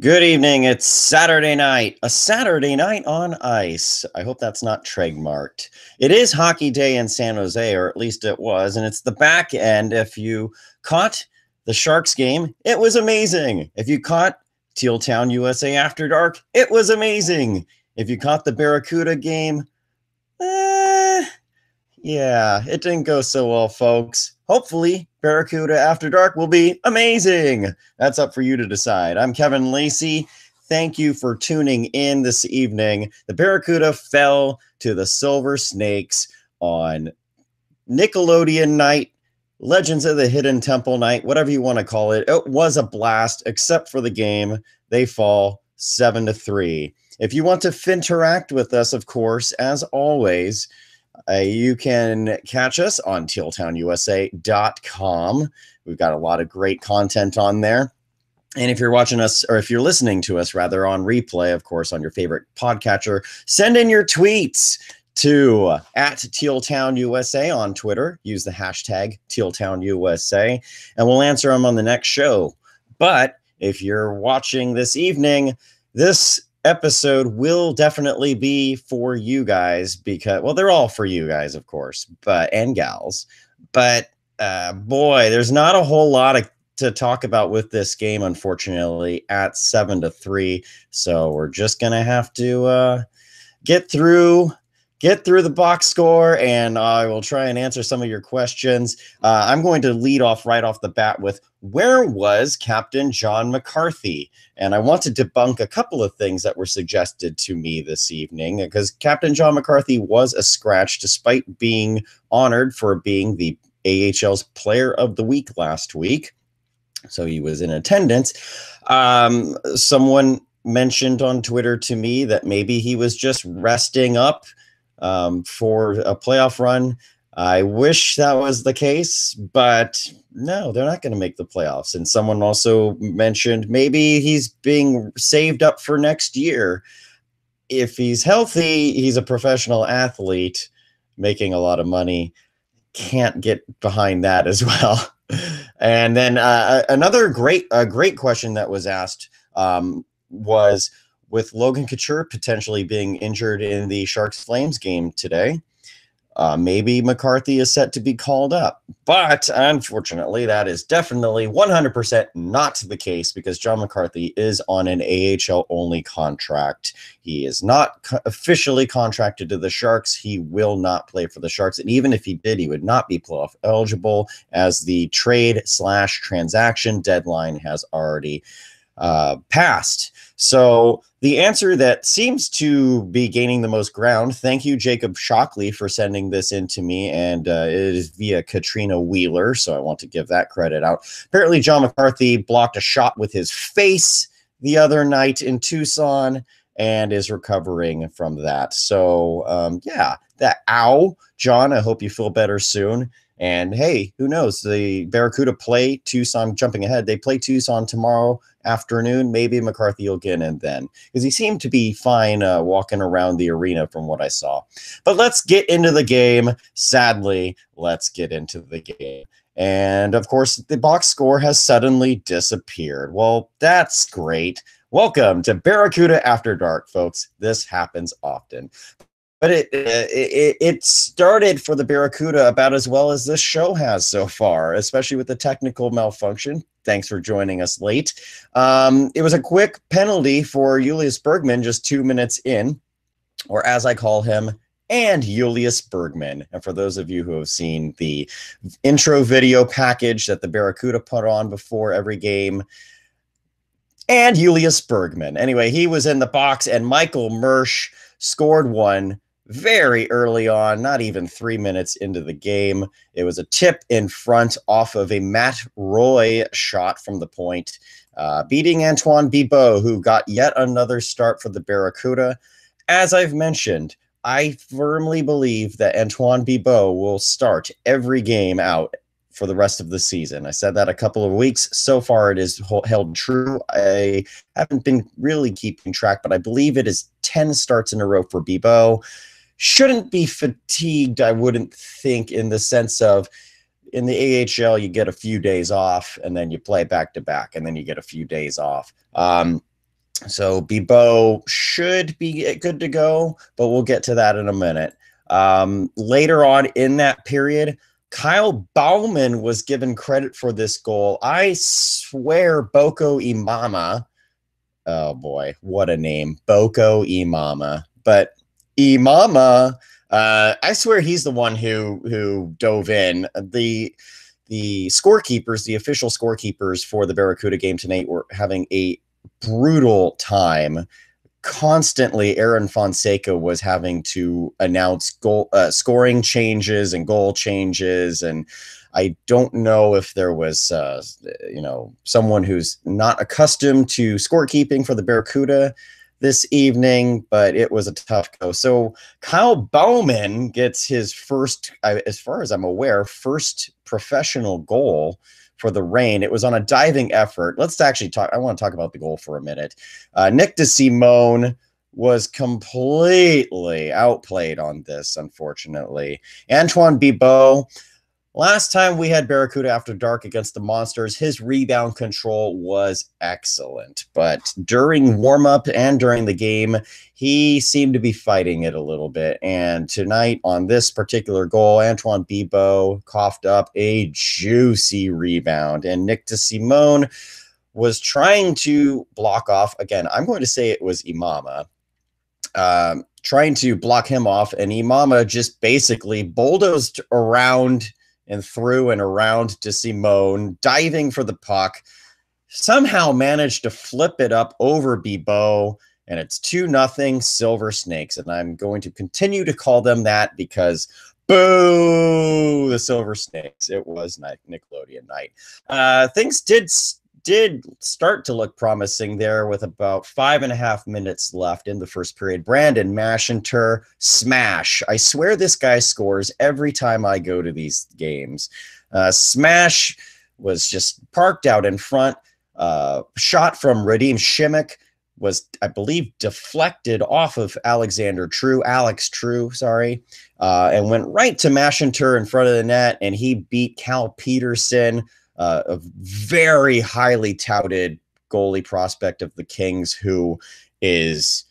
Good evening. It's Saturday night, a Saturday night on ice. I hope that's not trademarked. It is hockey day in San Jose, or at least it was, and it's the back end. If you caught the Sharks game, it was amazing. If you caught Teal Town, USA After Dark, it was amazing. If you caught the Barracuda game, yeah, it didn't go so well, folks. Hopefully, Barracuda After Dark will be amazing. That's up for you to decide. I'm Kevin Lacey. Thank you for tuning in this evening. The Barracuda fell to the Silver Snakes on Nickelodeon night, Legends of the Hidden Temple night, whatever you want to call it. It was a blast, except for the game. They fall 7-3. If you want to interact with us, of course, as always, you can catch us on tealtownusa.com. We've got a lot of great content on there. And if you're watching us, or if you're listening to us rather on replay, of course, on your favorite podcatcher, send in your tweets to @TealTownUSA on Twitter. Use the hashtag TealTownUSA, and we'll answer them on the next show. But if you're watching this evening, this episode will definitely be for you guys because, well, they're all for you guys, of course, and gals. But boy, there's not a whole lot to talk about with this game, unfortunately, at 7-3. So we're just gonna have to get through the box score, and I will try and answer some of your questions. I'm going to lead off right off the bat with, where was Captain John McCarthy? And I want to debunk a couple of things that were suggested to me this evening, because Captain John McCarthy was a scratch despite being honored for being the AHL's Player of the Week last week. So he was in attendance. Someone mentioned on Twitter to me that maybe he was just resting up for a playoff run. I wish that was the case, but no, they're not going to make the playoffs. And someone also mentioned maybe he's being saved up for next year. If he's healthy, he's a professional athlete making a lot of money. Can't get behind that as well. And then another great question that was asked was, with Logan Couture potentially being injured in the Sharks-Flames game today, maybe McCarthy is set to be called up. But unfortunately, that is definitely 100% not the case, because John McCarthy is on an AHL-only contract. He is not officially contracted to the Sharks. He will not play for the Sharks. And even if he did, he would not be playoff eligible, as the trade/transaction deadline has already passed. So the answer that seems to be gaining the most ground, thank you, Jacob Shockley, for sending this in to me, and it is via Katrina Wheeler, so I want to give that credit out. Apparently, John McCarthy blocked a shot with his face the other night in Tucson and is recovering from that. So, yeah, ow, John, I hope you feel better soon. And hey, who knows? The Barracuda play Tucson, jumping ahead, they play Tucson tomorrow afternoon. Maybe McCarthy will get in then, because he seemed to be fine walking around the arena from what I saw. But let's get into the game. Sadly, let's get into the game. And of course, the box score has suddenly disappeared. Well, that's great. Welcome to Barracuda After Dark, folks. This happens often. But it started for the Barracuda about as well as this show has so far, especially with the technical malfunction. Thanks for joining us late. It was a quick penalty for Julius Bergman just 2 minutes in, or as I call him, and Julius Bergman. And for those of you who have seen the intro video package that the Barracuda put on before every game, and Julius Bergman. Anyway, he was in the box, and Michael Mersch scored one very early on, not even 3 minutes into the game. It was a tip in front off of a Matt Roy shot from the point, beating Antoine Bibeau, who got yet another start for the Barracuda. As I've mentioned, I firmly believe that Antoine Bibeau will start every game out for the rest of the season. I said that a couple of weeks. So far, it is held true. I haven't been really keeping track, but I believe it is 10 starts in a row for Bibeau. Shouldn't be fatigued, I wouldn't think, in the sense of, in the AHL, you get a few days off, and then you play back to back, and then you get a few days off. So Bebo should be good to go, but we'll get to that in a minute. Later on in that period, Kyle Bauman was given credit for this goal. I swear Boko Imama. Oh boy, what a name. Boko Imama. But Imama, I swear he's the one who dove in. The scorekeepers, the official scorekeepers for the Barracuda game tonight were having a brutal time. Constantly, Aaron Fonseca was having to announce goal scoring changes and goal changes, and I don't know if there was someone who's not accustomed to scorekeeping for the Barracuda this evening, but it was a tough go. So Kyle Bowman gets his first, as far as I'm aware, first professional goal for the Reign. It was on a diving effort. Let's actually talk. I want to talk about the goal for a minute. Nick DeSimone was completely outplayed on this, unfortunately. Antoine Bibeau, last time we had Barracuda After Dark against the Monsters, his rebound control was excellent. But during warm-up and during the game, he seemed to be fighting it a little bit. And tonight on this particular goal, Antoine Bibeau coughed up a juicy rebound. And Nick DeSimone was trying to block off, again, I'm going to say it was Imama, trying to block him off. And Imama just basically bulldozed around and through and around DeSimone, diving for the puck, somehow managed to flip it up over Bibeau, and it's 2-0 Silver Snakes. And I'm going to continue to call them that because, boo, the Silver Snakes. It was Nickelodeon night. Things did start to look promising there with about 5.5 minutes left in the first period. Brandon Mashinter, smash. I swear this guy scores every time I go to these games. Smash was just parked out in front. Shot from Radim Shimmick was, I believe, deflected off of Alex True, sorry, and went right to Mashinter in front of the net, and he beat Cal Peterson, a very highly touted goalie prospect of the Kings, who is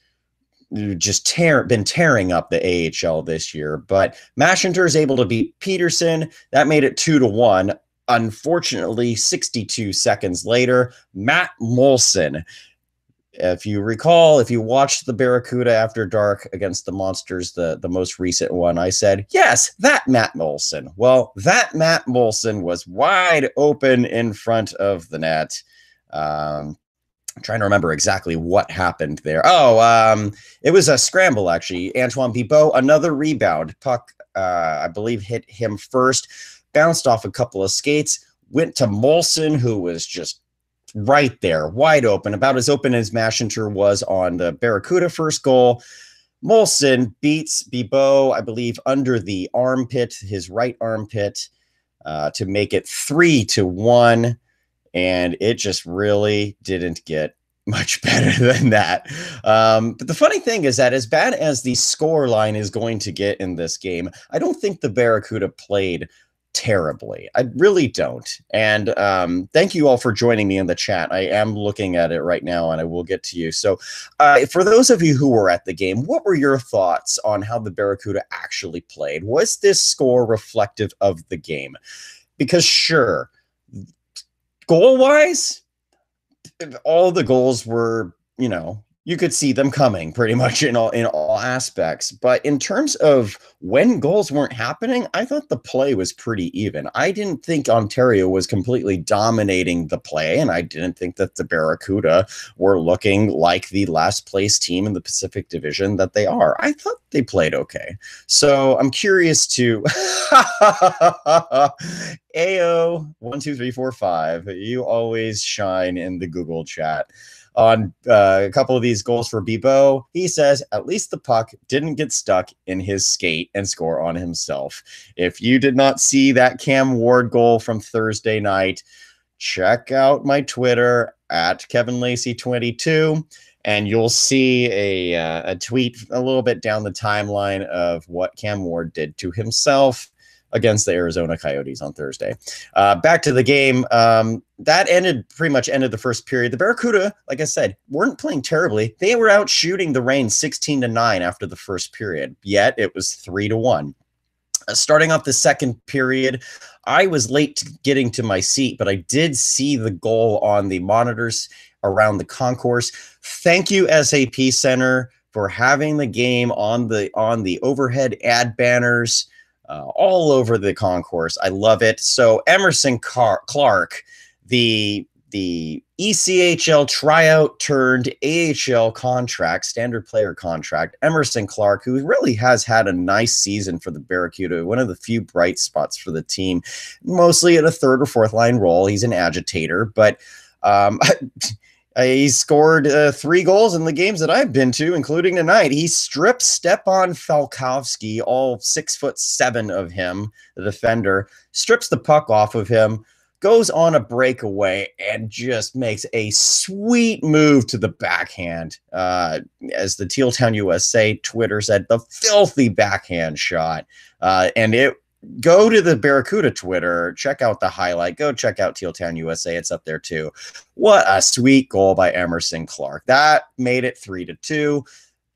just been tearing up the AHL this year. But Mashinter is able to beat Peterson. That made it 2-1. Unfortunately, 62 seconds later, Matt Molson, if you recall, if you watched the Barracuda After Dark against the Monsters, the most recent one, I said, yes, that Matt Molson. Well, that Matt Molson was wide open in front of the net. I'm trying to remember exactly what happened there. It was a scramble, actually. Antoine Bibeau, another rebound. Puck, I believe, hit him first, bounced off a couple of skates, went to Molson, who was just right there, wide open, about as open as Mashinter was on the Barracuda first goal. Molson beats Bibeau, I believe, under the armpit, his right armpit, to make it 3-1. And it just really didn't get much better than that. But the funny thing is that as bad as the score line is going to get in this game, I don't think the Barracuda played terribly. I really don't. And thank you all for joining me in the chat. I am looking at it right now, and I will get to you. So for those of you who were at the game, what were your thoughts on how the Barracuda actually played? Was this score reflective of the game? Because sure, goal-wise, all the goals were, you could see them coming pretty much in all aspects. But in terms of when goals weren't happening, I thought the play was pretty even. I didn't think Ontario was completely dominating the play, and I didn't think that the Barracuda were looking like the last place team in the Pacific Division that they are. I thought they played okay. So I'm curious to AO12345. You always shine in the Google chat. On a couple of these goals for Bibeau, he says, at least the puck didn't get stuck in his skate and score on himself. If you did not see that Cam Ward goal from Thursday night, check out my Twitter at KevinLacey22, and you'll see a tweet a little bit down the timeline of what Cam Ward did to himself. against the Arizona Coyotes on Thursday. Back to the game. That pretty much ended the first period. The Barracuda, like I said, weren't playing terribly. They were out shooting the Reign 16-9 after the first period, yet it was 3-1. Starting off the second period, I was late to getting to my seat, but I did see the goal on the monitors around the concourse. Thank you, SAP Center, for having the game on the overhead ad banners all over the concourse. I love it. So Emerson Clark, the ECHL tryout turned AHL contract, standard player contract, Emerson Clark, who really has had a nice season for the Barracuda, one of the few bright spots for the team, mostly at a third or fourth line role. He's an agitator, but he scored 3 goals in the games that I've been to, including tonight. He stripped Stepan Falkowski, all 6'7" of him, the defender, strips the puck off of him, goes on a breakaway, and just makes a sweet move to the backhand. As the Teal Town USA Twitter said, the filthy backhand shot. And it go to the Barracuda Twitter, check out the highlight, go check out Teal Town USA. It's up there too. What a sweet goal by Emerson Clark. That made it 3-2.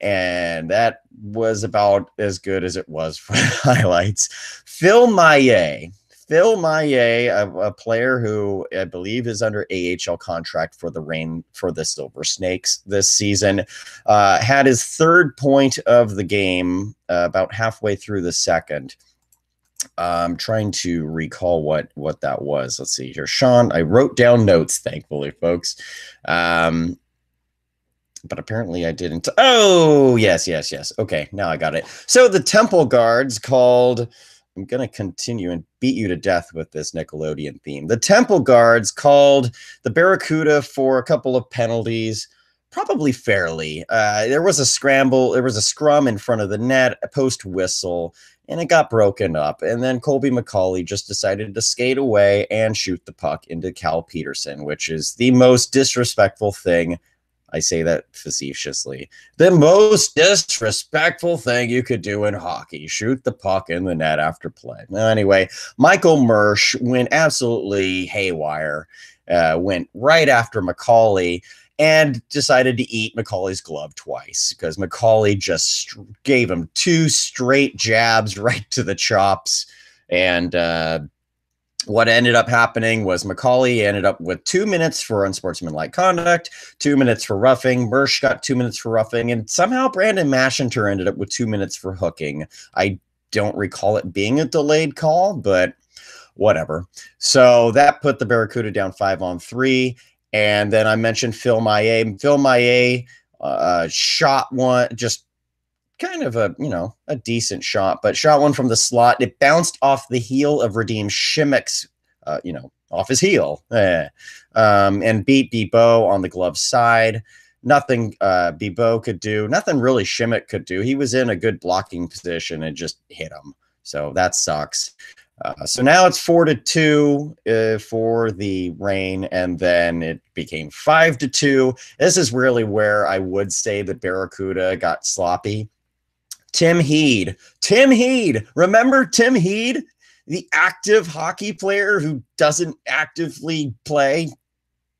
And that was about as good as it was for the highlights. Phil Maillet, a player who I believe is under AHL contract for the Reign for the Silver Snakes this season, had his 3rd point of the game about halfway through the second. I'm trying to recall what that was. Let's see here. Sean, I wrote down notes, thankfully, folks. But apparently I didn't. Oh, yes. Okay, now I got it. So the Temple Guards called... I'm going to continue and beat you to death with this Nickelodeon theme. The Temple Guards called the Barracuda for a couple of penalties, probably fairly. There was a scramble. There was a scrum in front of the net, a post whistle, and it got broken up. And then Colby McCauley just decided to skate away and shoot the puck into Cal Peterson, which is the most disrespectful thing. I say that facetiously. The most disrespectful thing you could do in hockey, shoot the puck in the net after play. Anyway, Michael Mersch went absolutely haywire, went right after McCauley and decided to eat McCauley's glove twice because McCauley just gave him 2 straight jabs right to the chops. And what ended up happening was McCauley ended up with 2 minutes for unsportsmanlike conduct, 2 minutes for roughing. Mersch got 2 minutes for roughing, and somehow Brandon Maschenter ended up with 2 minutes for hooking. I don't recall it being a delayed call, but whatever. So that put the Barracuda down 5-on-3. And then I mentioned Phil Maillet. Phil Maillet shot one, just kind of a decent shot, but shot one from the slot. It bounced off the heel of Radim Shimmick's, off his heel, and beat Bibeau on the glove side. Nothing Bibeau could do, nothing really Shimmick could do. He was in a good blocking position and just hit him. So that sucks. So now it's 4-2 for the Reign, and then it became 5-2. This is really where I would say the Barracuda got sloppy. Tim Heed. Remember Tim Heed, the active hockey player who doesn't actively play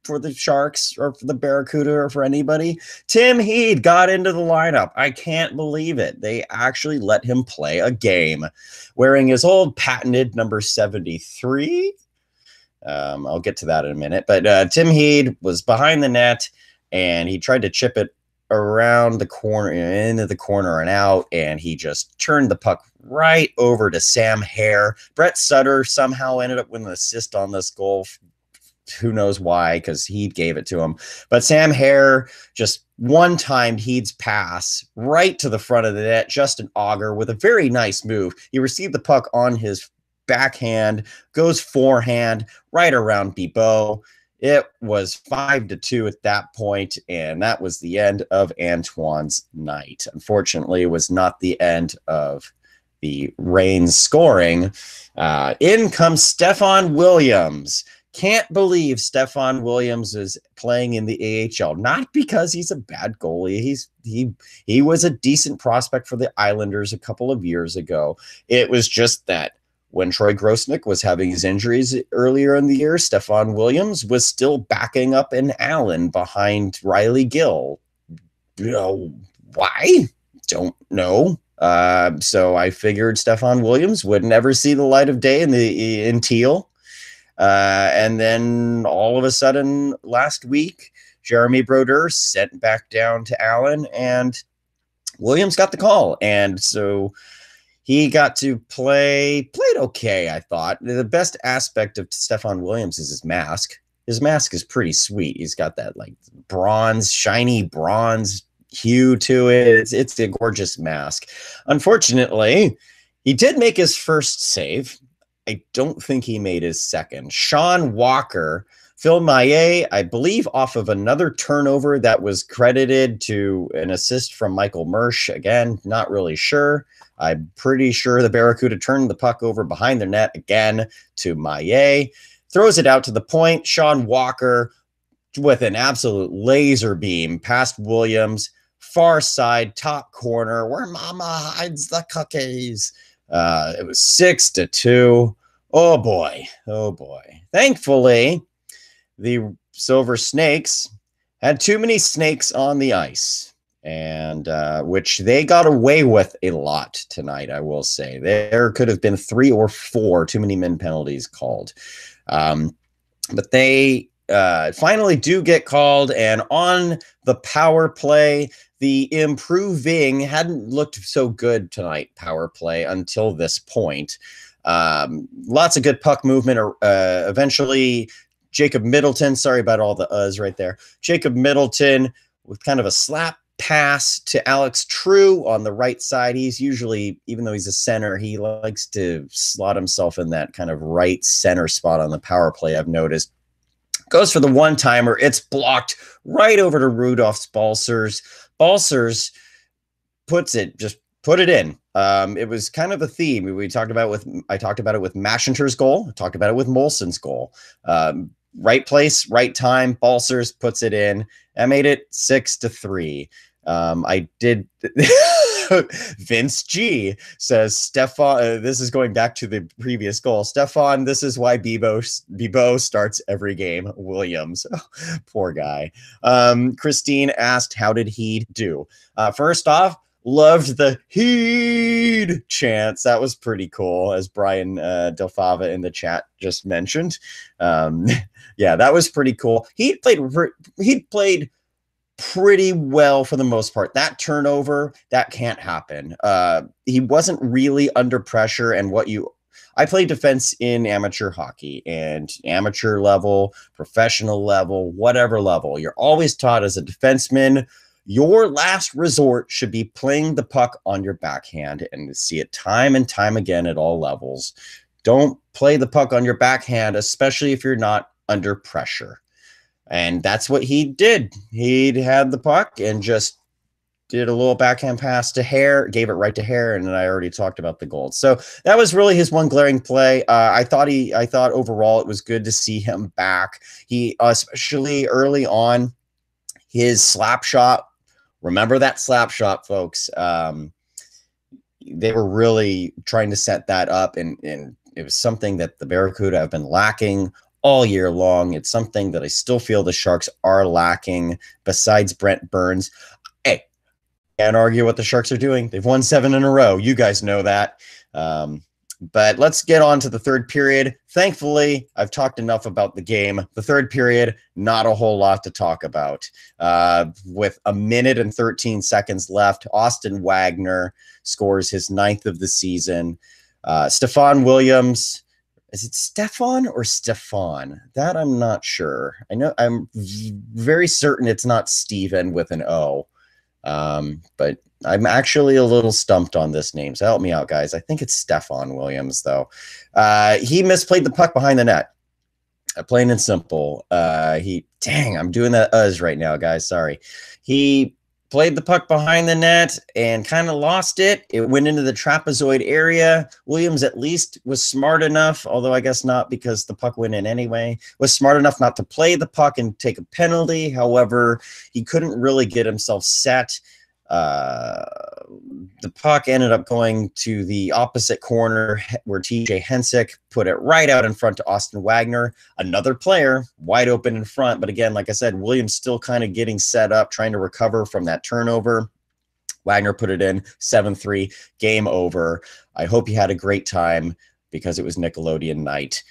for the Sharks or for the Barracuda or for anybody? Tim Heed got into the lineup. I can't believe it. They actually let him play a game wearing his old patented number 73. I'll get to that in a minute. But Tim Heed was behind the net, and he tried to chip it around the corner, into the corner and out, and he just turned the puck right over to Sam Hare. Brett Sutter somehow ended up with an assist on this goal. Who knows why, because he gave it to him. But Sam Hare just one-timed Heed's pass right to the front of the net, just an auger with a very nice move. He received the puck on his backhand, goes forehand right around Bibeau. It was 5-2 at that point, and that was the end of Antoine's night. Unfortunately, it was not the end of the Reign's scoring. In comes Stefan Williams. Can't believe Stefan Williams is playing in the AHL. Not because he's a bad goalie. He was a decent prospect for the Islanders a couple of years ago. It was just that when Troy Grosnick was having his injuries earlier in the year, Stephon Williams was still backing up in Allen behind Riley Gill. Why? Don't know. So I figured Stephon Williams would never see the light of day in Teal. And then all of a sudden last week, Jeremy Brodeur sent back down to Allen, and Williams got the call. And so he got to played okay, I thought. The best aspect of Stephon Williams is his mask. His mask is pretty sweet. He's got that like shiny bronze hue to it. It's a gorgeous mask. Unfortunately, he did make his first save. I don't think he made his second. Sean Walker, Phil Maillet, I believe, off of another turnover that was credited to an assist from Michael Mersch. Again, not really sure. I'm pretty sure the Barracuda turned the puck over behind their net again to Maillet. Throws it out to the point. Sean Walker with an absolute laser beam past Williams. Far side, top corner, where mama hides the cookies. It was 6-2. Oh boy. Thankfully, the Silver Snakes had too many snakes on the ice, and which they got away with a lot tonight, I will say. There could have been 3 or 4 too many min penalties called. But they finally do get called, and on the power play, the improving hadn't looked so good tonight, power play, until this point. Lots of good puck movement. Eventually, Jacob Middleton, sorry about all the uhs right there. Jacob Middleton with kind of a slap pass to Alex True on the right side. He's usually, even though he's a center, he likes to slot himself in that kind of right center spot on the power play, I've noticed. Goes for the one-timer. It's blocked right over to Rudolph's Balsers. Balsers put it in. It was kind of a theme. I talked about it with Mashinter's goal. I talked about it with Molson's goal. Right place, right time. Balsers puts it in. I made it 6-3. I did. Vince G says, Stephon, this is going back to the previous goal. Stephon, this is why Bibo starts every game. Williams. Poor guy. Christine asked, how did he do? First off, loved the heed chants. That was pretty cool, as Brian Delfava in the chat just mentioned. Yeah, that was pretty cool. He played pretty well for the most part. That turnover, that can't happen. He wasn't really under pressure, and I play defense in amateur hockey, and amateur level, professional level, whatever level, you're always taught as a defenseman, your last resort should be playing the puck on your backhand, and to see it time and time again at all levels. Don't play the puck on your backhand, especially if you're not under pressure. And that's what he did. He had the puck and just did a little backhand pass to Hare, gave it right to Hare, and then I already talked about the goal. So that was really his one glaring play. I thought overall it was good to see him back. He, especially early on, his slap shot. Remember that slap shot, folks. They were really trying to set that up, and it was something that the Barracuda have been lacking all year long. It's something that I still feel the Sharks are lacking besides Brent Burns. Hey, can't argue what the Sharks are doing. They've won 7 in a row. You guys know that. But let's get on to the third period. Thankfully, I've talked enough about the game. The third period, not a whole lot to talk about. With 1 minute and 13 seconds left, Austin Wagner scores his 9th of the season. Stephon Williams, is it Stefan or Stefan? That I'm not sure. I know I'm very certain it's not Steven with an O. But I'm actually a little stumped on this name. So help me out, guys. I think it's Stephon Williams, though. He misplayed the puck behind the net. Plain and simple. I'm doing that right now, guys. Sorry. He played the puck behind the net and kind of lost it. It went into the trapezoid area. Williams at least was smart enough, although I guess not because the puck went in anyway, was smart enough not to play the puck and take a penalty. However, he couldn't really get himself set the puck ended up going to the opposite corner where TJ Hensick put it right out in front to Austin Wagner, another player wide open in front. But again, like I said, Williams still kind of getting set up, trying to recover from that turnover. Wagner put it in 7-3, game over. I hope you had a great time because it was Nickelodeon night.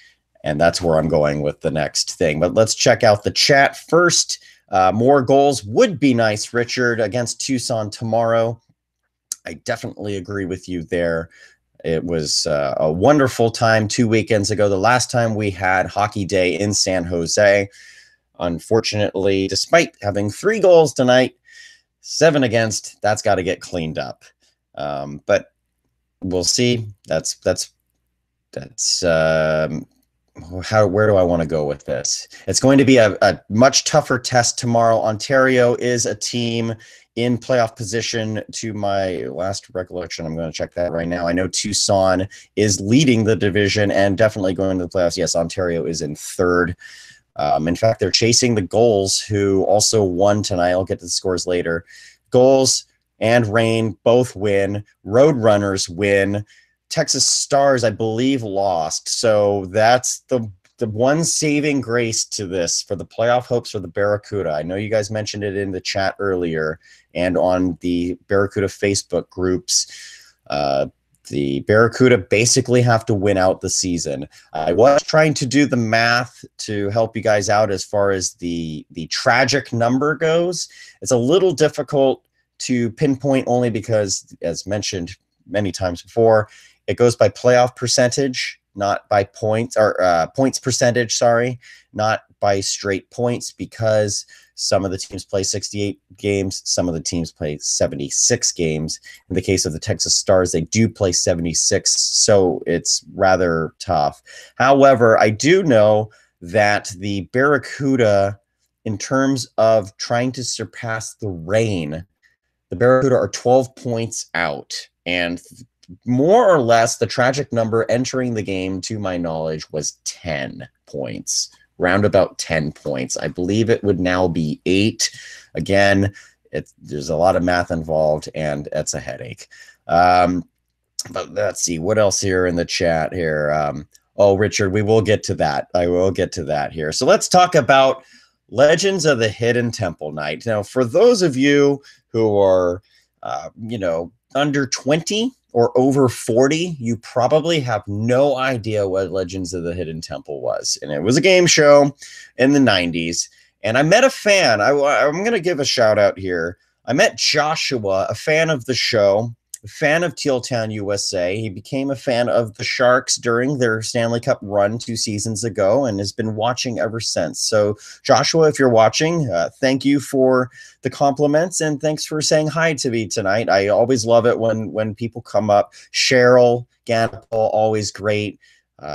And that's where I'm going with the next thing. But let's check out the chat first. More goals would be nice, Richard, against Tucson tomorrow. I definitely agree with you there. It was a wonderful time 2 weekends ago, the last time we had Hockey Day in San Jose. Unfortunately, despite having 3 goals tonight, 7 against, that's got to get cleaned up. But we'll see. That's where do I want to go with this? It's going to be a much tougher test tomorrow. Ontario is a team in playoff position to my last recollection. I'm going to check that right now. I know Tucson is leading the division and definitely going to the playoffs. Yes, Ontario is in 3rd. In fact, they're chasing the Goals, who also won tonight. I'll get to the scores later. Goals and Reign both win. Roadrunners win. Texas Stars, I believe, lost. So that's the one saving grace to this for the playoff hopes for the Barracuda. I know you guys mentioned it in the chat earlier and on the Barracuda Facebook groups. The Barracuda basically have to win out the season. I was trying to do the math to help you guys out as far as the tragic number goes. It's a little difficult to pinpoint only because, as mentioned many times before, it goes by playoff percentage, not by points, or points percentage, sorry, not by straight points, because some of the teams play 68 games, some of the teams play 76 games. In the case of the Texas Stars, they do play 76, so it's rather tough. However, I do know that the Barracuda, in terms of trying to surpass the Reign, the Barracuda are 12 points out, and more or less the tragic number entering the game, to my knowledge, was 10 points. Round about 10 points. I believe it would now be 8. Again, there's a lot of math involved, and it's a headache. But let's see, what else here in the chat here? Oh, Richard, we will get to that. I will get to that here. So let's talk about Legends of the Hidden Temple night. Now, for those of you who are, under 20 or over 40, you probably have no idea what Legends of the Hidden Temple was. And it was a game show in the 90s. And I met a fan. I'm going to give a shout out here. I met Joshua, a fan of the show, a fan of Teal Town, USA. He became a fan of the Sharks during their Stanley Cup run 2 seasons ago and has been watching ever since. So, Joshua, if you're watching, thank you for the compliments and thanks for saying hi to me tonight. I always love it when people come up. Cheryl Ganapol, always great.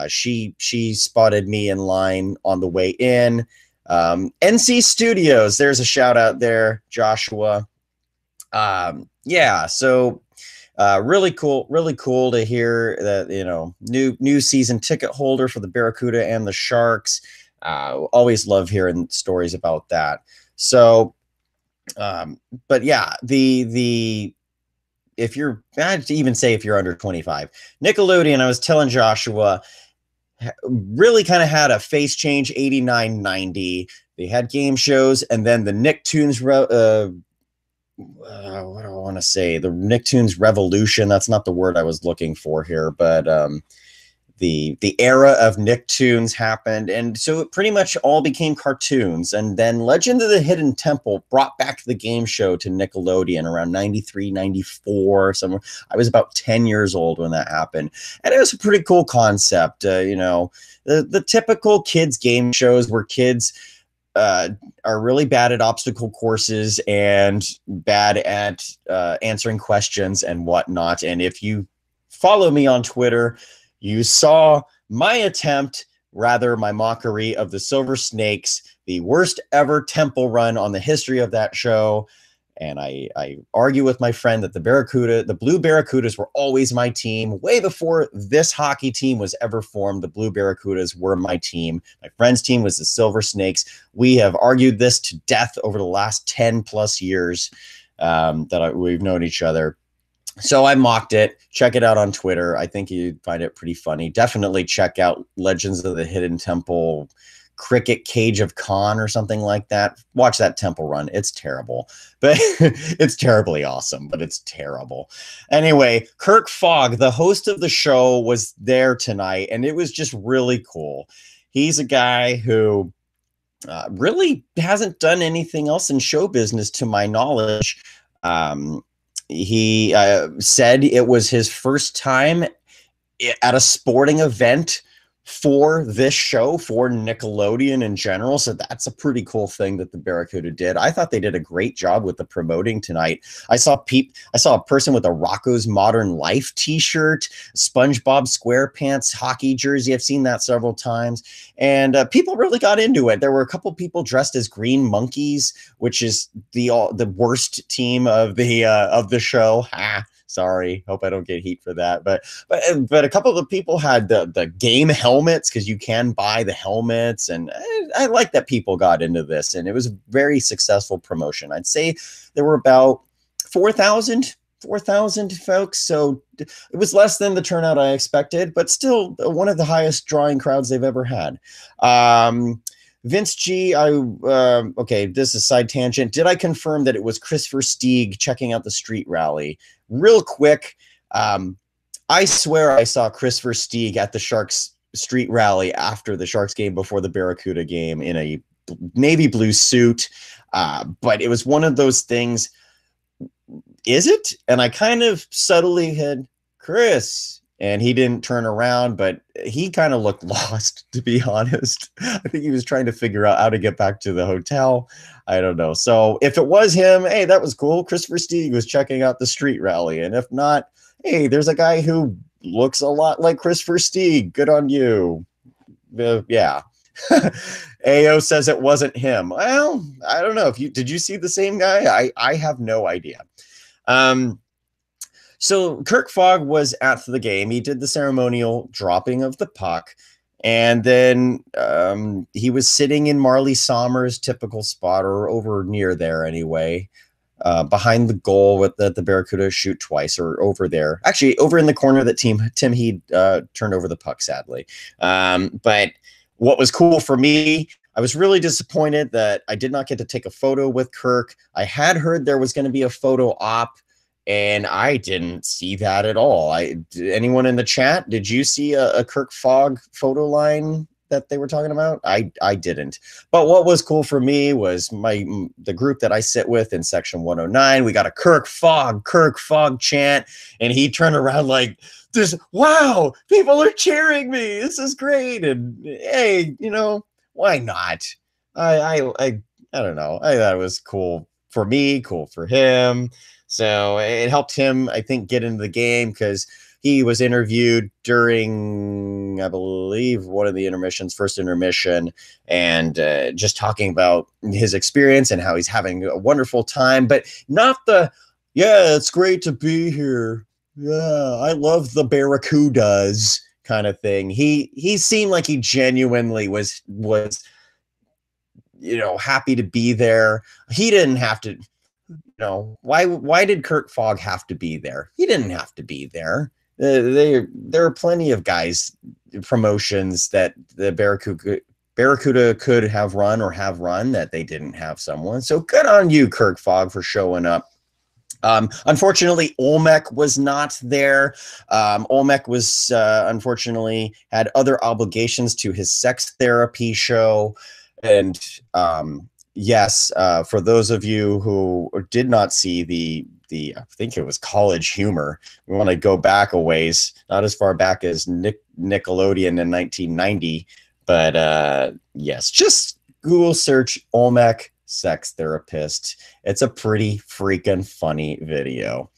She spotted me in line on the way in. NC Studios, there's a shout out there, Joshua. Yeah, so really cool to hear that, new season ticket holder for the Barracuda and the Sharks. Always love hearing stories about that. So, but yeah, if you're, I'd even say if you're under 25, Nickelodeon, I was telling Joshua, really kind of had a face change, 89, 90. They had game shows, and then the Nicktoons, what do I want to say? The Nicktoons revolution. That's not the word I was looking for here, but the era of Nicktoons happened, and so it pretty much all became cartoons. And then Legend of the Hidden Temple brought back the game show to Nickelodeon around 93, 94, somewhere. I was about 10 years old when that happened, and it was a pretty cool concept. The typical kids game shows where kids are really bad at obstacle courses and bad at answering questions and whatnot. And if you follow me on Twitter, you saw my attempt, rather my mockery of the Silver Snakes, the worst ever temple run on the history of that show. And I argue with my friend that the Blue Barracudas were always my team. Way before this hockey team was ever formed, the Blue Barracudas were my team. My friend's team was the Silver Snakes. We have argued this to death over the last 10 plus years that we've known each other. So I mocked it. Check it out on Twitter. I think you'd find it pretty funny. Definitely check out Legends of the Hidden Temple Cricket Cage of Khan or something like that. Watch that temple run. It's terrible, but it's terribly awesome, but it's terrible. Anyway, Kirk Fogg, the host of the show, was there tonight, and it was just really cool. He's a guy who really hasn't done anything else in show business to my knowledge. He said it was his first time at a sporting event for this show, for Nickelodeon in general. So that's a pretty cool thing that the Barracuda did. I thought they did a great job with the promoting tonight. I saw a person with a Rocco's Modern Life t-shirt, SpongeBob SquarePants hockey jersey. I've seen that several times. And people really got into it. There were a couple people dressed as green monkeys, which is the worst team of the show. Sorry, hope I don't get heat for that. But a couple of people had the game helmets, because you can buy the helmets, and I like that people got into this, and it was a very successful promotion. I'd say there were about 4,000 folks, so it was less than the turnout I expected, but still one of the highest drawing crowds they've ever had. Vince G, okay, this is a side tangent. Did I confirm that it was Christopher Steeg checking out the street rally? Real quick, I swear I saw Christopher Steeg at the Sharks street rally after the Sharks game, before the Barracuda game, in a navy blue suit. But it was one of those things. Is it? And I kind of subtly had, Chris, and he didn't turn around, but he kind of looked lost, to be honest. I think he was trying to figure out how to get back to the hotel. I don't know. So if it was him, hey, that was cool. Christopher Steeg was checking out the street rally. And if not, hey, there's a guy who looks a lot like Christopher Steeg. Good on you. Yeah. AO says it wasn't him. Well, I don't know. Did you see the same guy? I have no idea. So Kirk Fogg was at the game. He did the ceremonial dropping of the puck. And then he was sitting in Marley Sommer's typical spot, or over near there anyway, behind the goal with the Barracuda shoot twice, or over there. Actually, over in the corner that Tim Heed turned over the puck, sadly. But what was cool for me, I was really disappointed that I did not get to take a photo with Kirk. I had heard there was going to be a photo op, and I didn't see that at all. Anyone in the chat, did you see a Kirk Fogg photo line that they were talking about? I didn't. But what was cool for me was the group that I sit with in section 109. We got a Kirk Fogg chant, and he turned around like this. Wow, people are cheering me. This is great. And hey, why not? I don't know. I thought it was cool for me, cool for him. So it helped him, I think, get into the game, because he was interviewed during, I believe, one of the first intermission, and just talking about his experience and how he's having a wonderful time, but not yeah, it's great to be here. Yeah, I love the Barracudas kind of thing. He seemed like he genuinely was happy to be there. He didn't have to. Why did Kirk Fogg have to be there? He didn't have to be there. There are plenty of guys, promotions that the Barracuda could have run that they didn't have someone. So good on you, Kirk Fogg, for showing up. Unfortunately, Olmec was not there. Olmec was unfortunately had other obligations to his sex therapy show. And yes, for those of you who did not see the I think it was College Humor, we want to go back a ways, not as far back as Nickelodeon in 1990, but yes, just Google search Olmec sex therapist. It's a pretty freaking funny video.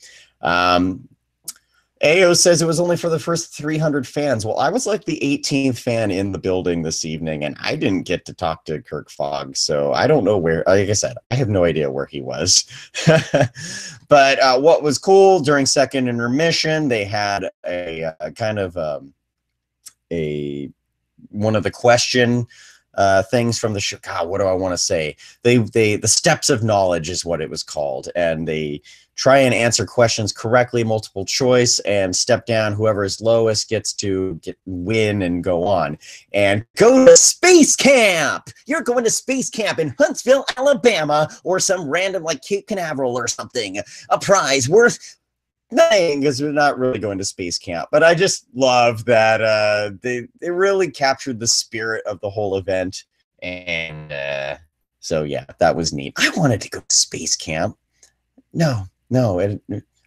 AO says it was only for the first 300 fans. Well, I was like the 18th fan in the building this evening, and I didn't get to talk to Kirk Fogg, so I don't know where. Like I said, I have no idea where he was. But what was cool, during second intermission, they had a kind of one of the question things from the show. God, what do I want to say? The steps of knowledge is what it was called, and they try and answer questions correctly, multiple choice, and step down. Whoever is lowest gets to win and go on. And go to space camp. You're going to space camp in Huntsville, Alabama, or some random like Cape Canaveral or something. A prize worth nothing, because we're not really going to space camp. But I just love that they really captured the spirit of the whole event. And so, yeah, that was neat. I wanted to go to space camp. No,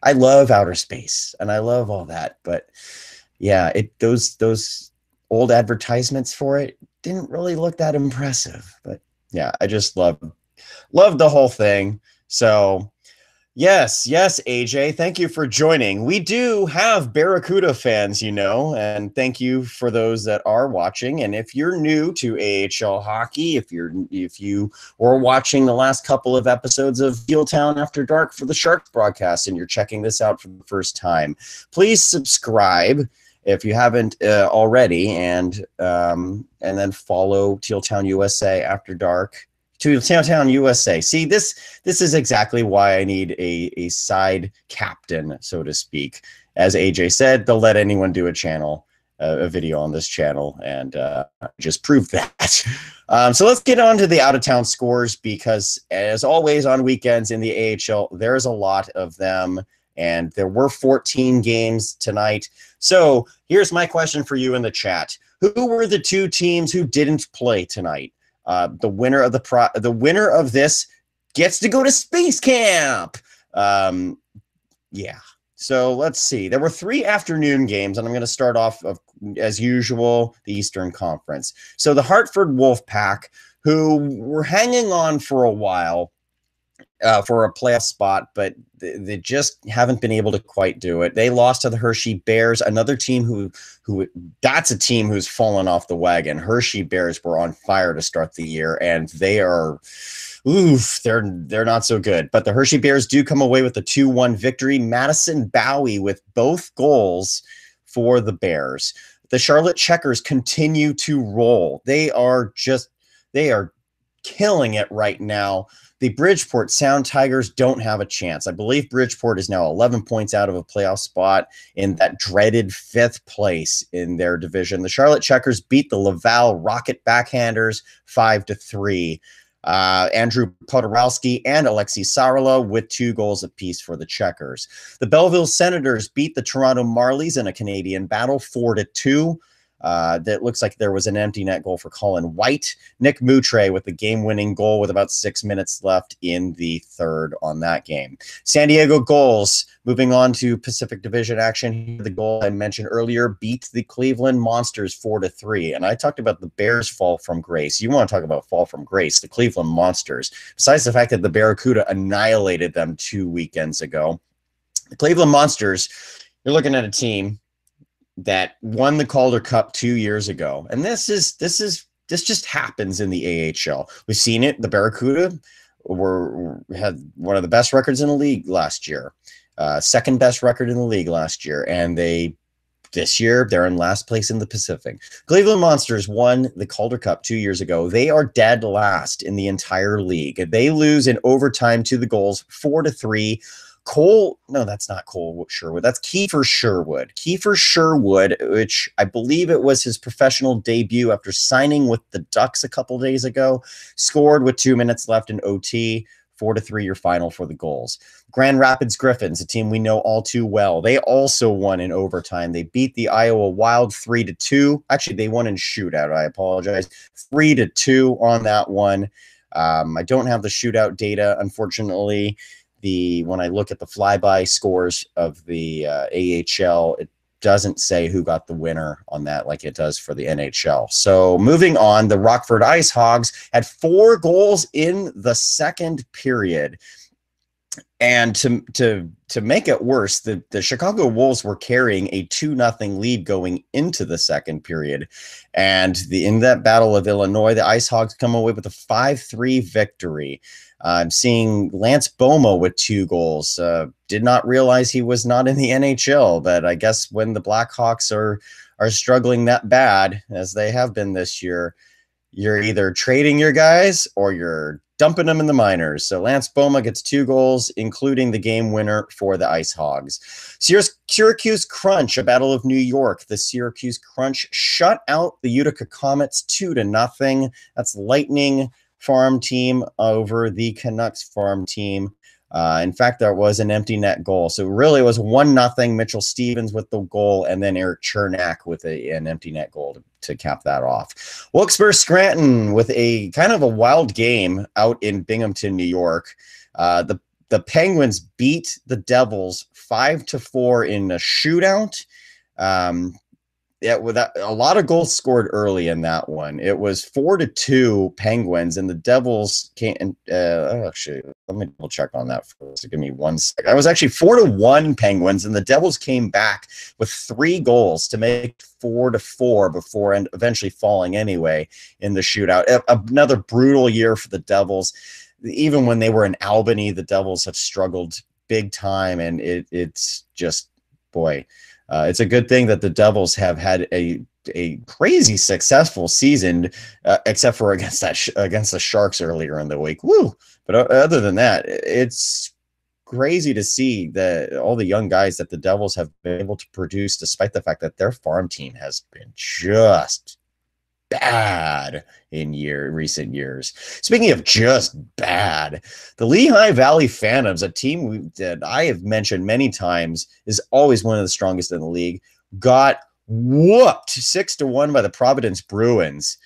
I love outer space and I love all that. But yeah, those old advertisements for it didn't really look that impressive. But yeah, I just loved the whole thing. So yes, AJ, thank you for joining. We do have Barracuda fans, and thank you for those that are watching. And if you're new to AHL hockey, if you were watching the last couple of episodes of Teal Town After Dark for the Sharks broadcast and you're checking this out for the first time, please subscribe if you haven't already, and then follow Teal Town USA After Dark. To Town USA. See, this is exactly why I need a side captain, so to speak. As AJ said, they'll let anyone do a video on this channel, and just prove that. So let's get on to the out-of-town scores, because as always on weekends in the AHL, there's a lot of them, and there were 14 games tonight. So here's my question for you in the chat. Who were the two teams who didn't play tonight? The winner of this gets to go to space camp. Yeah. So let's see. There were 3 afternoon games, and I'm going to start off as usual, the Eastern Conference. So the Hartford Wolfpack, who were hanging on for a while for a playoff spot, but they just haven't been able to quite do it. They lost to the Hershey Bears, another team who that's a team who's fallen off the wagon. Hershey Bears were on fire to start the year, and they are, they're not so good. But the Hershey Bears do come away with a 2-1 victory. Madison Bowie with both goals for the Bears. The Charlotte Checkers continue to roll. They are killing it right now. The Bridgeport Sound Tigers don't have a chance. I believe Bridgeport is now 11 points out of a playoff spot in that dreaded 5th place in their division. The Charlotte Checkers beat the Laval Rocket Backhanders 5-3. Andrew Podorowski and Alexei Sarala with 2 goals apiece for the Checkers. The Belleville Senators beat the Toronto Marlies in a Canadian battle 4-2. That looks like there was an empty net goal for Colin White. Nick Moutre with the game-winning goal with about 6 minutes left in the third on that game. San Diego Gulls, moving on to Pacific Division action. The goal I mentioned earlier beat the Cleveland Monsters 4-3. And I talked about the Bears' fall from grace. You want to talk about fall from grace, the Cleveland Monsters. Besides the fact that the Barracuda annihilated them 2 weekends ago, the Cleveland Monsters, you're looking at a team that won the Calder Cup 2 years ago. And this just happens in the AHL. We've seen it. The Barracuda had one of the best records in the league last year, second best record in the league last year. And this year, they're in last place in the Pacific. Cleveland Monsters won the Calder Cup 2 years ago. They are dead last in the entire league. They lose in overtime to the Gulls 4-3. That's not Cole Sherwood. That's Kiefer Sherwood. Kiefer Sherwood, which I believe it was his professional debut after signing with the Ducks a couple days ago, scored with 2 minutes left in OT. 4-3 your final for the Gulls. Grand Rapids Griffins, a team we know all too well. They also won in overtime. They beat the Iowa Wild 3-2. Actually, they won in shootout. I apologize. 3-2 on that one. I don't have the shootout data, unfortunately. When I look at the flyby scores of the AHL, it doesn't say who got the winner on that like it does for the NHL. So moving on, the Rockford Ice Hogs had 4 goals in the second period. And to make it worse, the Chicago Wolves were carrying a 2-0 lead going into the second period. And in that Battle of Illinois, the Ice Hogs come away with a 5-3 victory. I'm seeing Lance Boma with 2 goals. Did not realize he was not in the NHL, but I guess when the Blackhawks are struggling that bad, as they have been this year, you're either trading your guys or you're dumping them in the minors. So Lance Boma gets 2 goals, including the game winner for the Ice Hogs. Syracuse Crunch, a battle of New York. The Syracuse Crunch shut out the Utica Comets 2-0. That's Lightning farm team over the Canucks farm team. In fact, there was an empty net goal. So really it was 1-0. Mitchell Stevens with the goal, and then Eric Chernak with an empty net goal to cap that off. Wilkes-Barre Scranton with a kind of a wild game out in Binghamton, New York. The Penguins beat the Devils 5-4 in a shootout. With a lot of goals scored early in that one. It was 4-2 Penguins, and the Devils came. Actually, let me double check on that first. So give me 1 second. I was actually 4-1 Penguins, and the Devils came back with 3 goals to make 4-4 before and eventually falling anyway in the shootout. Another brutal year for the Devils. Even when they were in Albany, the Devils have struggled big time, and it's just, boy. It's a good thing that the Devils have had a crazy successful season, except for against the Sharks earlier in the week. Woo! But other than that, it's crazy to see all the young guys that the Devils have been able to produce, despite the fact that their farm team has been just bad in recent years. Speaking of just bad, the Lehigh Valley Phantoms, a team that I have mentioned many times is always one of the strongest in the league, got whooped 6-1 by the Providence Bruins.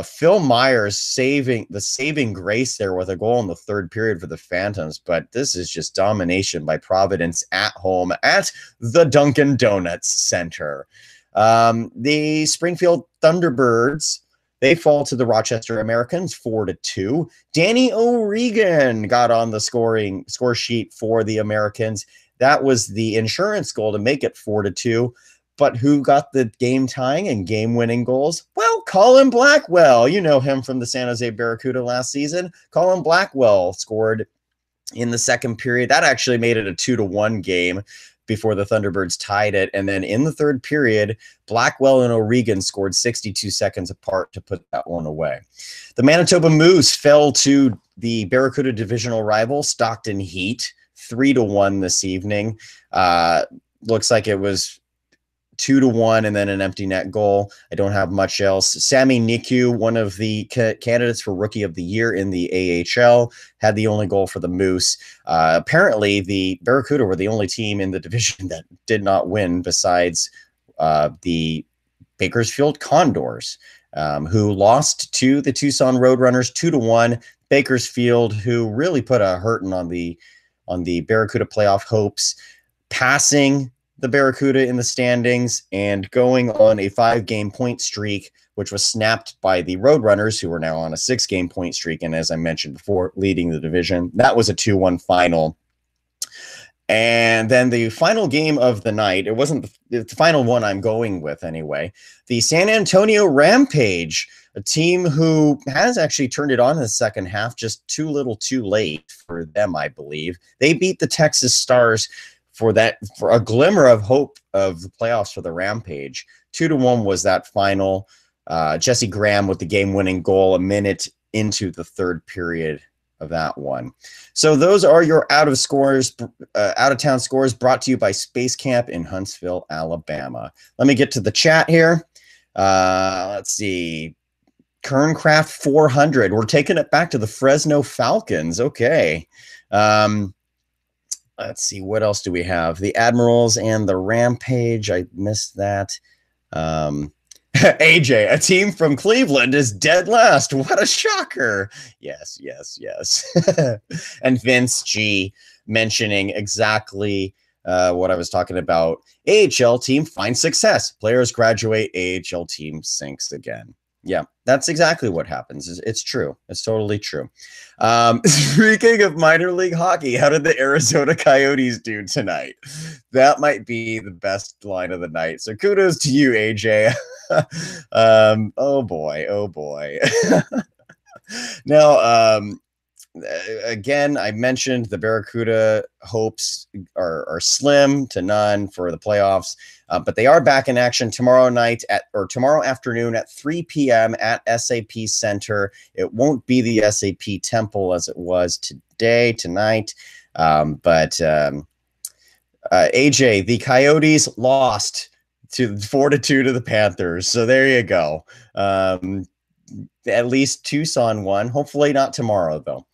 Phil Myers saving grace there with a goal in the 3rd period for the Phantoms, but this is just domination by Providence at home at the Dunkin' Donuts Center. The Springfield Thunderbirds, they fall to the Rochester Americans 4-2. Danny O'Regan got on the score sheet for the Americans. That was the insurance goal to make it 4-2. But who got the game tying and game winning goals? Well, Colin Blackwell. You know him from the San Jose Barracuda last season. Colin Blackwell scored in the 2nd period. That actually made it a 2-1 game before the Thunderbirds tied it. And then in the 3rd period, Blackwell and O'Regan scored 62 seconds apart to put that one away. The Manitoba Moose fell to the Barracuda divisional rival, Stockton Heat, 3-1 this evening. Looks like it was 2-1 and then an empty net goal. I don't have much else. Sammy Niku, one of the candidates for Rookie of the Year in the AHL, had the only goal for the Moose. Apparently, the Barracuda were the only team in the division that did not win besides the Bakersfield Condors, who lost to the Tucson Roadrunners 2-1. Bakersfield, who really put a hurting on the Barracuda playoff hopes, passing the Barracuda in the standings and going on a 5-game point streak, which was snapped by the Roadrunners, who are now on a 6-game point streak. And as I mentioned before, leading the division. That was a 2-1 final. And then the final game of the night, it wasn't the final one I'm going with anyway, the San Antonio Rampage, a team who has actually turned it on in the second half, just too little too late for them, I believe. They beat the Texas Stars for a glimmer of hope of the playoffs for the Rampage. 2-1 was that final. Jesse Graham with the game-winning goal a minute into the 3rd period of that one. So those are your out-of-town scores brought to you by Space Camp in Huntsville, Alabama. Let me get to the chat here. Let's see. Kerncraft 400. We're taking it back to the Fresno Falcons. Okay. Let's see, what else do we have? The Admirals and the Rampage. I missed that. AJ, a team from Cleveland is dead last. What a shocker. Yes. And Vince G mentioning exactly what I was talking about. AHL team finds success. Players graduate. AHL team sinks again. Yeah, that's exactly what happens. It's true. It's totally true. Speaking of minor league hockey, how did the Arizona Coyotes do tonight? That might be the best line of the night. So kudos to you, AJ. Oh boy. Now, again, I mentioned the Barracuda hopes are slim to none for the playoffs, but they are back in action tomorrow afternoon at 3 p.m. at SAP Center. It won't be the SAP Temple as it was tonight, but AJ, the Coyotes lost 4-2 to the Panthers. So there you go. At least Tucson won. Hopefully not tomorrow, though.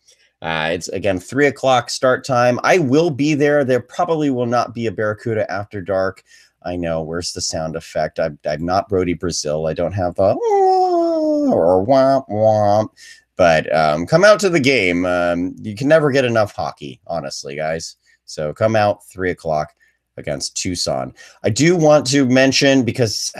It's, again, 3 o'clock start time. I will be there. There probably will not be a Barracuda After Dark. I know. Where's the sound effect? I'm not Brody Brazil. I don't have the or womp womp. But come out to the game. You can never get enough hockey, honestly, guys. So come out 3 o'clock against Tucson. I do want to mention, because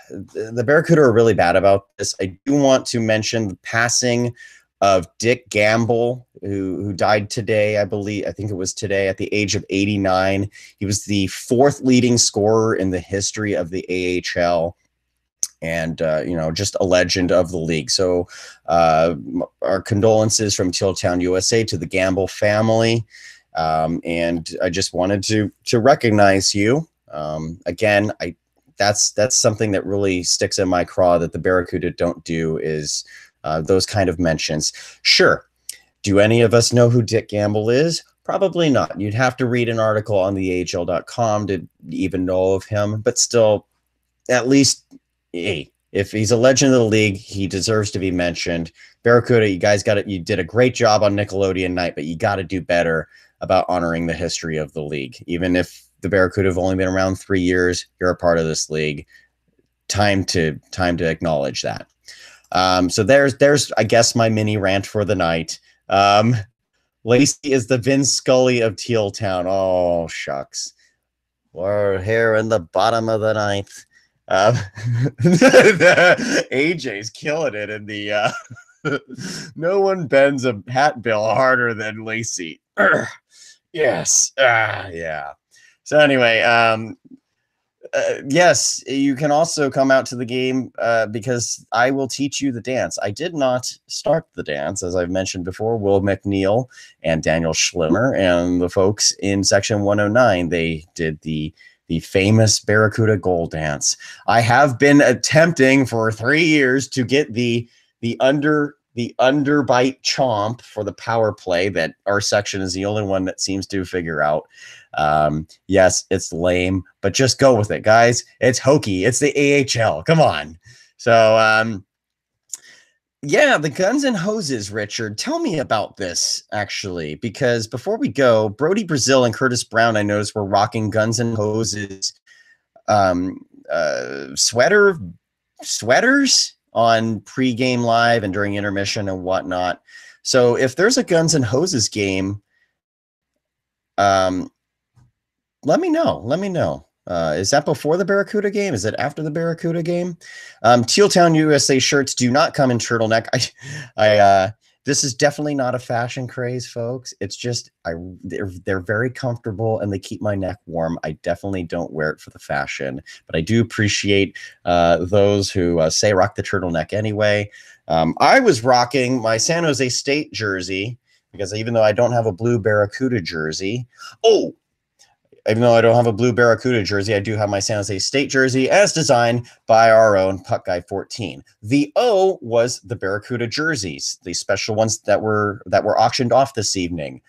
the Barracuda are really bad about this, I do want to mention the passing of Dick Gamble, who died today, I think it was today, at the age of 89. He was the 4th leading scorer in the history of the AHL. And, just a legend of the league. So our condolences from Teal Town, USA to the Gamble family. And I just wanted to recognize you. Again, that's something that really sticks in my craw that the Barracuda don't do, is those kind of mentions. Sure. Do any of us know who Dick Gamble is? Probably not. You'd have to read an article on theahl.com to even know of him, but still, at least, hey, if he's a legend of the league, he deserves to be mentioned. Barracuda, you guys you did a great job on Nickelodeon Night, but you got to do better about honoring the history of the league. Even if the Barracuda have only been around 3 years, you're a part of this league. Time to acknowledge that. So there's I guess my mini rant for the night. Lacey is the Vin Scully of Teal Town. Oh shucks, we're here in the bottom of the ninth. AJ's killing it in the no one bends a hat bill harder than Lacey. Yes. Yeah. So anyway, yes, you can also come out to the game because I will teach you the dance. I did not start the dance, as I've mentioned before. Will McNeil and Daniel Schlimmer and the folks in Section 109, they did the famous Barracuda goal dance. I have been attempting for 3 years to get the underbite chomp for the power play that our section is the only one that seems to figure out. Yes, it's lame, but just go with it, guys. It's hokey. It's the AHL. Come on. So, yeah, the Guns and Hoses, Richard. Tell me about this, actually, because before we go, Brody Brazil and Curtis Brown, I noticed, were rocking Guns and Hoses sweaters on pregame live and during intermission and whatnot. So if there's a Guns and Hoses game, let me know. Is that before the Barracuda game? Is it after the Barracuda game? Teal Town USA shirts do not come in turtleneck. This is definitely not a fashion craze, folks. It's just they're very comfortable and they keep my neck warm. I definitely don't wear it for the fashion, but I do appreciate those who say rock the turtleneck anyway. I was rocking my San Jose State jersey because even though I don't have a blue Barracuda jersey, even though I don't have a blue Barracuda jersey, I do have my San Jose State jersey as designed by our own Puck Guy 14. The O was the Barracuda jerseys, the special ones that were auctioned off this evening.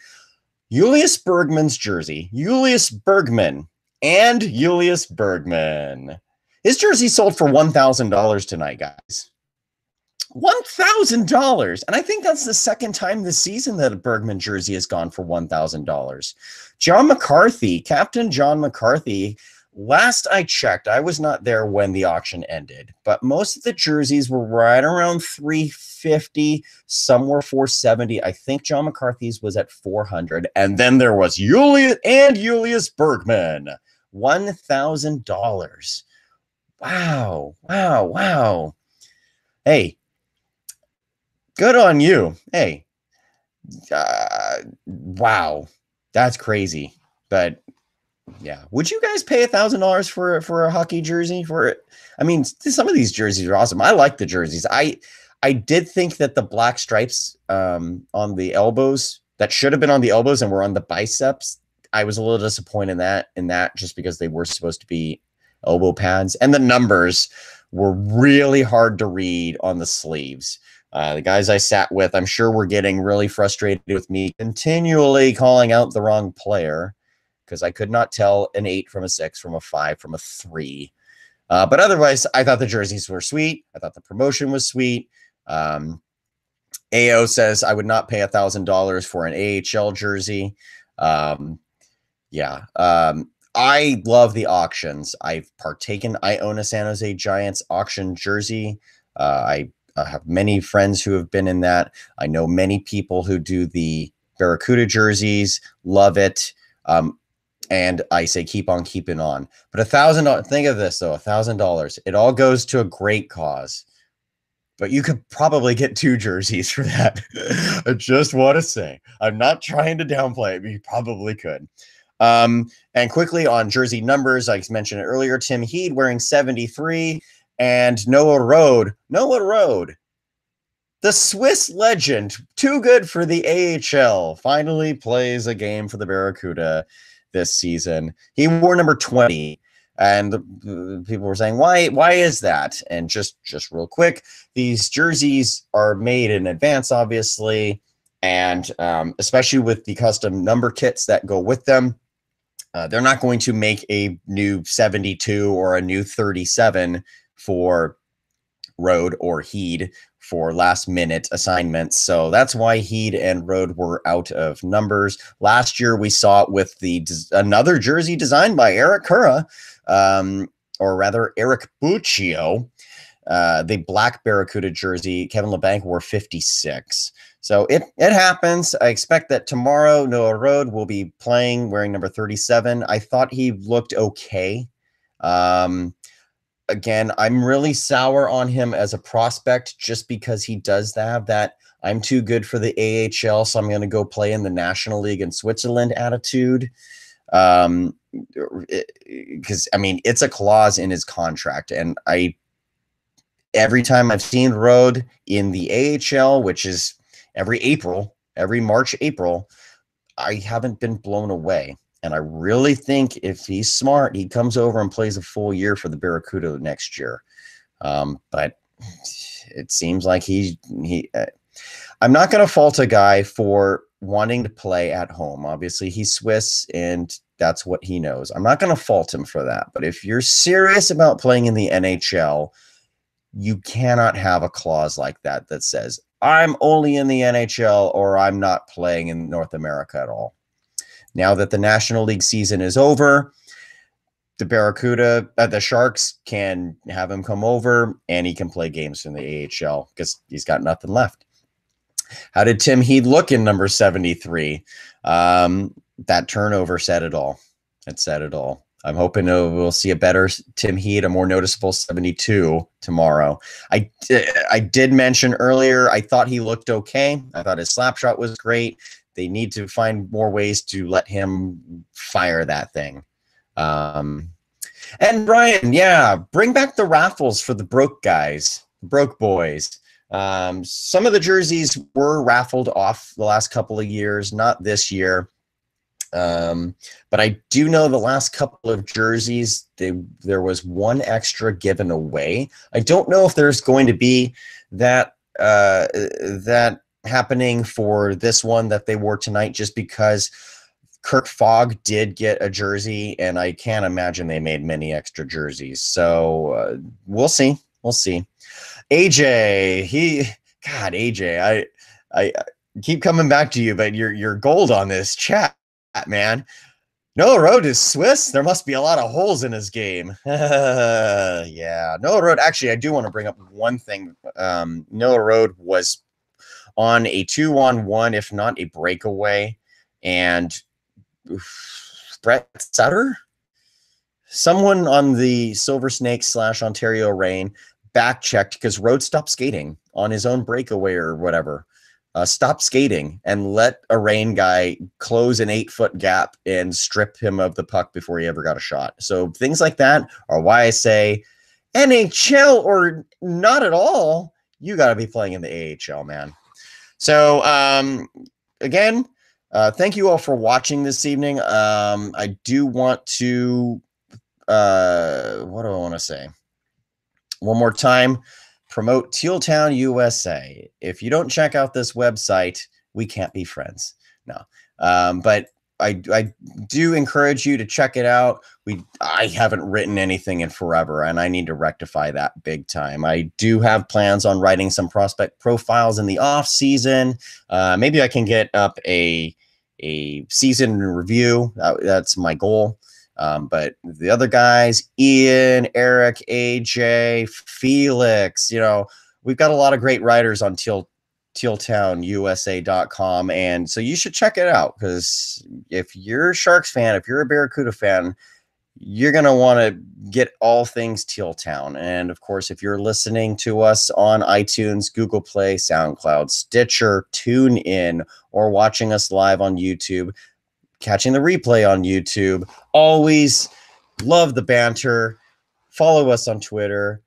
Julius Bergman's jersey. Julius Bergman. His jersey sold for $1,000 tonight, guys. $1,000. And I think that's the second time this season that a Bergman jersey has gone for $1,000. John McCarthy, Captain John McCarthy, last I checked, I was not there when the auction ended, but most of the jerseys were right around $350. Some were $470. I think John McCarthy's was at $400. And then there was Julius Bergman, $1,000. Wow. Hey, good on you. Hey, wow, that's crazy. But yeah, would you guys pay $1,000 for a hockey jersey for it? I mean, some of these jerseys are awesome. I like the jerseys. I I did think that the black stripes on the elbows that should have been on the elbows and were on the biceps, I was a little disappointed in that just because they were supposed to be elbow pads, and the numbers were really hard to read on the sleeves. The guys I sat with, I'm sure were getting really frustrated with me continually calling out the wrong player because I could not tell an 8 from a 6, from a 5, from a 3. But otherwise, I thought the jerseys were sweet. I thought the promotion was sweet. AO says I would not pay $1,000 for an AHL jersey. I love the auctions. I've partaken. I own a San Jose Giants auction jersey. I have many friends who have been in that. I know many people who do the Barracuda jerseys, love it. And I say, keep on keeping on. But $1,000, think of this though, $1,000. It all goes to a great cause. But you could probably get 2 jerseys for that. I just want to say, I'm not trying to downplay it, but you probably could. And quickly on jersey numbers, I mentioned it earlier, Tim Heed wearing 73 and Noah Rode, the Swiss legend, too good for the AHL, finally plays a game for the Barracuda this season. He wore number 20. And people were saying, why is that? And just real quick, these jerseys are made in advance, obviously, and especially with the custom number kits that go with them, they're not going to make a new 72 or a new 37 for Rode or Heed for last minute assignments. So that's why Heed and Rode were out of numbers. Last year, we saw it with another jersey designed by Eric Cura, or rather Eric Buccio, the black Barracuda jersey. Kevin LeBanc wore 56. So it happens. I expect that tomorrow Noah Rode will be playing wearing number 37. I thought he looked okay. Again, I'm really sour on him as a prospect just because he does have that I'm too good for the AHL, so I'm going to go play in the National League in Switzerland attitude. Because I mean, it's a clause in his contract, and every time I've seen Rode in the AHL, which is every March, April, I haven't been blown away. And I really think if he's smart, he comes over and plays a full year for the Barracuda next year. But it seems like I'm not going to fault a guy for wanting to play at home. Obviously, he's Swiss, and that's what he knows. I'm not going to fault him for that. But if you're serious about playing in the NHL, you cannot have a clause like that that says, I'm only in the NHL or I'm not playing in North America at all. Now that the National League season is over, the Barracuda, the Sharks can have him come over and he can play games in the AHL because he's got nothing left. How did Tim Heed look in number 73? That turnover said it all. It said it all. I'm hoping we'll see a better Tim Heed, a more noticeable 72 tomorrow. I did mention earlier, I thought he looked okay. I thought his slap shot was great. They need to find more ways to let him fire that thing. And Brian, yeah, bring back the raffles for the broke guys, broke boys. Some of the jerseys were raffled off the last couple of years, not this year. But I do know the last couple of jerseys, there was one extra given away. I don't know if there's going to be that happening for this one that they wore tonight, just because Kirk Fogg did get a jersey, and I can't imagine they made many extra jerseys. So we'll see. We'll see. AJ, AJ, I keep coming back to you, but you're gold on this chat, man. Noah Rode is Swiss. There must be a lot of holes in his game. Yeah, Noah Rode. Actually, I do want to bring up one thing. Noah Rode was on a 2-on-1, if not a breakaway, and Brett Sutter, someone on the Silver Snakes / Ontario Reign, back checked because Rode stopped skating on his own breakaway or whatever. Stopped skating and let a Reign guy close an 8-foot gap and strip him of the puck before he ever got a shot. So things like that are why I say NHL or not at all. you got to be playing in the AHL, man. So, again, thank you all for watching this evening. I do want to, what do I want to say? One more time, promote Teal Town, USA. If you don't check out this website, we can't be friends. No. But I do encourage you to check it out. I haven't written anything in forever, and I need to rectify that big time. I do have plans on writing some prospect profiles in the off season. Maybe I can get up a season review. That's my goal. But the other guys, Ian, Eric, AJ, Felix, we've got a lot of great writers on tealtownusa.com. And so you should check it out, because if you're a Sharks fan, if you're a Barracuda fan, you're going to want to get all things Teal Town. And of course, if you're listening to us on iTunes, Google Play, SoundCloud, Stitcher, TuneIn, or watching us live on YouTube, catching the replay on YouTube, always love the banter. Follow us on Twitter.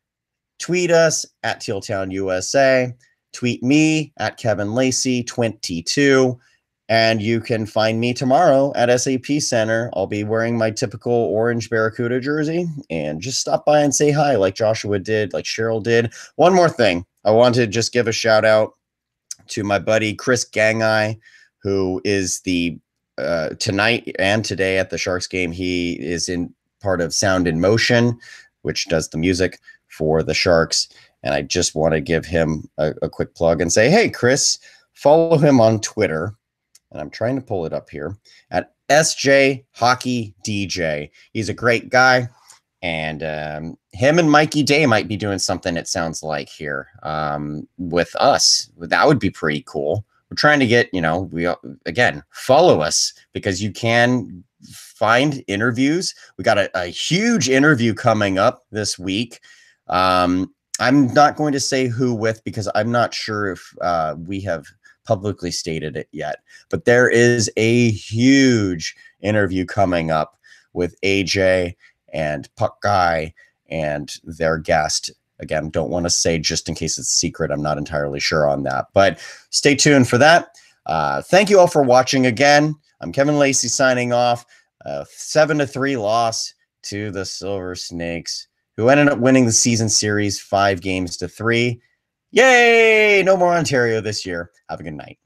Tweet us at TealTownUSA. Tweet me at KevinLacey22. And you can find me tomorrow at SAP Center. I'll be wearing my typical orange Barracuda jersey, and just stop by and say hi like Joshua did, like Cheryl did. One more thing. I want to just give a shout out to my buddy Chris Gangai, who is the tonight and today at the Sharks game. He is in part of Sound in Motion, which does the music for the Sharks. And I just want to give him a quick plug and say, hey, Chris, follow him on Twitter. And I'm trying to pull it up here at SJ Hockey DJ. He's a great guy. And him and Mikey Day might be doing something, it sounds like, here with us. That would be pretty cool. We're trying to get, again, follow us, because you can find interviews. We got a huge interview coming up this week. I'm not going to say who with, because I'm not sure if we have publicly stated it yet, but there is a huge interview coming up with AJ and Puck Guy and their guest. Again, don't want to say just in case it's secret. I'm not entirely sure on that, but stay tuned for that. Thank you all for watching again. I'm Kevin Lacey signing off. 7-3 loss to the Silver Snakes, who ended up winning the season series 5-3. Yay! No more Ontario this year. Have a good night.